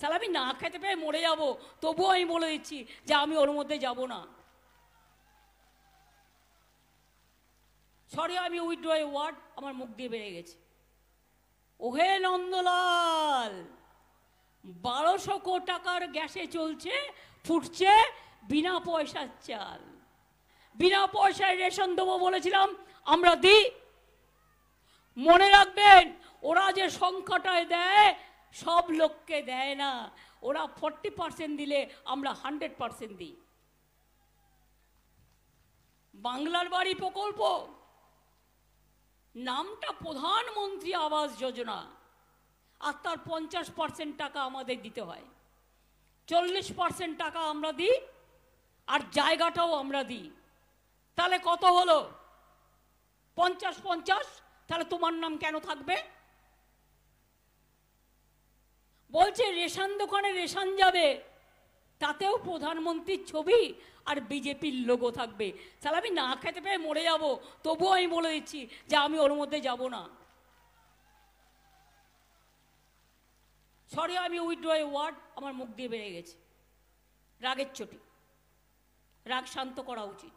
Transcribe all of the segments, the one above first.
তাহলে আমি না খেতে পেয়ে মরে যাব, তবুও আমি বলে দিচ্ছি যে আমি ওর মধ্যে যাব না। সরি, আমি উইথড্র এ ওয়ার্ড আমার মুখ দিয়ে বেড়ে গেছে। ওহে নন্দলাল, 1200 টাকার গ্যাসে চলছে, ফুটছে বিনা পয়সার চাল। বিনা পয়সায় রেশন দেবো বলেছিলাম, আমরা দিই। মনে রাখবেন, ওরা যে সংখ্যাটায় দেয় সব লোককে দেয় না, ওরা 40% দিলে আমরা 100% দিই। বাংলার বাড়ি প্রকল্প, নামটা প্রধানমন্ত্রী আবাস যোজনা, আর তার 50% টাকা আমাদের দিতে হয়। 40% টাকা আমরা দিই, আর জায়গাটাও আমরা দিই। তাহলে কত হলো? 50-50। তাহলে তোমার নাম কেন থাকবে? বলছে রেশন দোকানে রেশন যাবে, তাতেও প্রধানমন্ত্রীর ছবি আর বিজেপির লোগো থাকবে। তাহলে আমি না খেতে পেয়ে মরে যাব, তবুও আমি বলে দিচ্ছি যে আমি ওর মধ্যে যাব না। সরি, আমি উইথড্র এ ওয়ার্ড আমার মুখ দিয়ে বেড়ে গেছে। রাগের চোটে, রাগ শান্ত করা উচিত।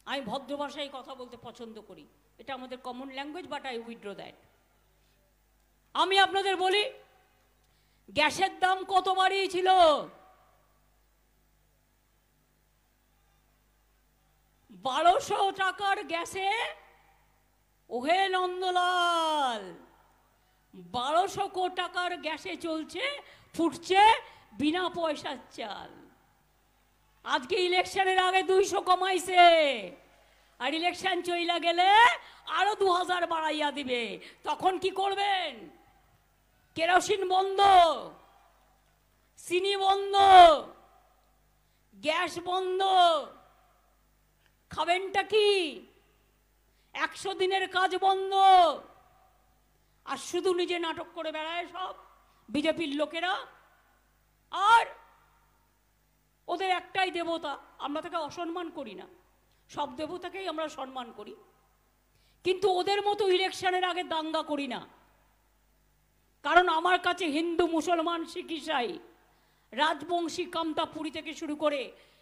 আমি ভদ্র ভাষায় কথা বলতে পছন্দ করি, এটা আমাদের common language, but I withdraw that. আমি আপনাদের বলি, গ্যাসের দাম কত বাড়িয়েছিল? 1200 টাকার গ্যাসে, ওহে নন্দলাল, 1200 টাকার গ্যাসে চলছে, ফুটছে বিনা পয়সার চাল। আজকে ইলেকশনের আগে 200 কমাইছে, আর ইলেকশন চইলা গেলে আরো 2000 বাড়াইয়া দিবে। তখন কি করবেন? কেরোসিন বন্ধ, চিনি বন্ধ, গ্যাস বন্ধ, খাবেনটা কি? 100 দিনের কাজ বন্ধ। আর শুধু নিজে নাটক করে বেড়ায় সব বিজেপির লোকেরা। আর ওদের একটাই দেবতা, আমরা তাকে অসম্মান করি না, সব দেবতাকেই আমরা সম্মান করি, কিন্তু ওদের মতো ইলেকশনের আগে দাঙ্গা করি না। কারণ আমার কাছে হিন্দু, মুসলমান, শিখ, ইসাই, রাজবংশী, কামতাপুরী থেকে শুরু করে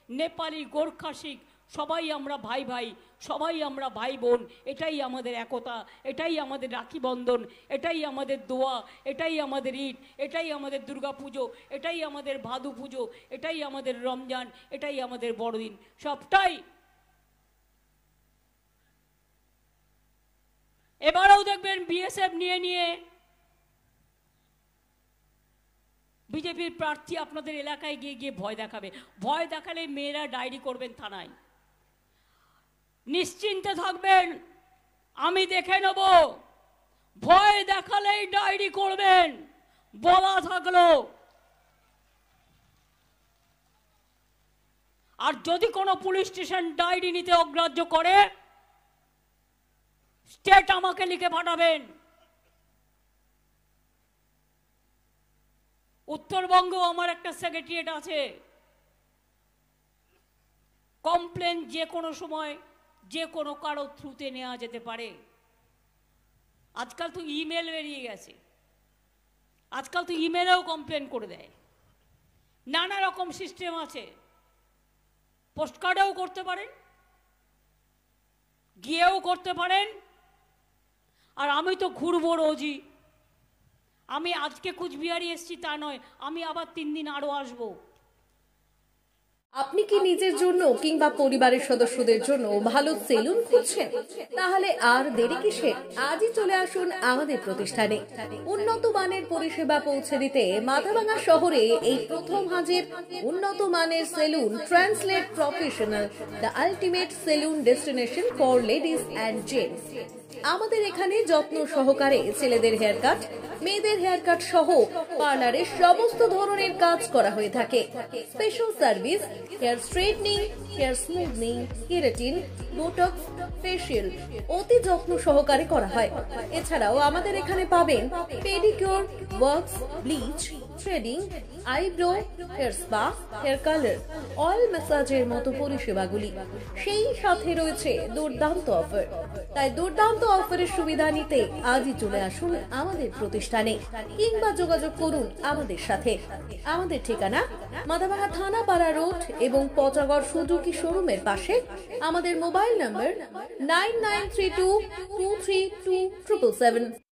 নেপালি, গোর্খা, শিখ, সবাই আমরা ভাই ভাই, সবাই আমরা ভাই বোন। এটাই আমাদের একতা, এটাই আমাদের রাখি বন্ধন, এটাই আমাদের দোয়া, এটাই আমাদের ঈদ, এটাই আমাদের দুর্গা পুজো, এটাই আমাদের ভাদু পুজো, এটাই আমাদের রমজান, এটাই আমাদের বড়দিন, সবটাই। এবারেও দেখবেন বিএসএফ নিয়ে নিয়ে বিজেপির প্রার্থী আপনাদের এলাকায় গিয়ে গিয়ে ভয় দেখাবে। ভয় দেখালে মেয়েরা ডায়েরি করবেন থানায়। নিশ্চিন্তে থাকবেন, আমি দেখে নেব। ভয় দেখালেই ডায়েরি করবেন, বলা থাকলো। আর যদি কোনো পুলিশ স্টেশন ডায়েরি নিতে অগ্রাহ্য করে, স্টেট আমাকে লিখে পাঠাবেন। উত্তরবঙ্গ আমার একটা সেক্রেটারিয়েট আছে। কমপ্লেন যে কোনো সময় যে কোনো কারো থ্রুতে নেওয়া যেতে পারে। আজকাল তো ইমেল বেরিয়ে গেছে, আজকাল তো ইমেলেও কমপ্লেন করে দেয়। নানা রকম সিস্টেম আছে। পোস্টকার্ডেও করতে পারেন, গিয়েও করতে পারেন। আর আমি তো ঘুরবো রোজই। আমি আজকে কুচবিহারে এসেছি তা নয়, আমি আবার 3 দিন আরো আসবো। আপনি কি নিজের জন্য কিংবা পরিবারের সদস্যদের জন্য ভালো সেলুন খুঁজছেন? তাহলে আর দেরি কিসে? আজই চলে আসুন আমাদের প্রতিষ্ঠানে। উন্নত মানের পরিষেবা পৌঁছে দিতে মাথাভাঙা শহরে এই প্রথম হাজির উন্নত মানের salon translate professional, the ultimate salon destination for ladies and gents. আমাদের এখানে যত্ন সহকারে ছেলেদের হেয়ার কাট, মেয়েদের হেয়ার কাট সহ পার্লারের সমস্ত ধরনের কাজ করা হয়ে থাকে। Special service, hair straightening, hair smoothing, keratin, botox, facial অতি যত্ন সহকারে করা হয়। এছাড়াও আমাদের এখানে পাবেন pedicure, wax, bleach, threading, eyebrow, hair spa, hair colour, oil ম্যাসাজের মতো পরিষেবাগুলি। সেই সাথে রয়েছে দুর্দান্ত অফার। তাই দুর্দান্ত দুর্দান্ত অফারের সুবিধা নিতে আজই চলে আসুন আমাদের প্রতিষ্ঠানে কিংবা যোগাযোগ করুন আমাদের সাথে। আমাদের ঠিকানা মাদাভাঙা থানাপাড়া রোড এবং পচাগড় সুজুকি শোরুমের পাশে। আমাদের মোবাইল নম্বর 9932232777।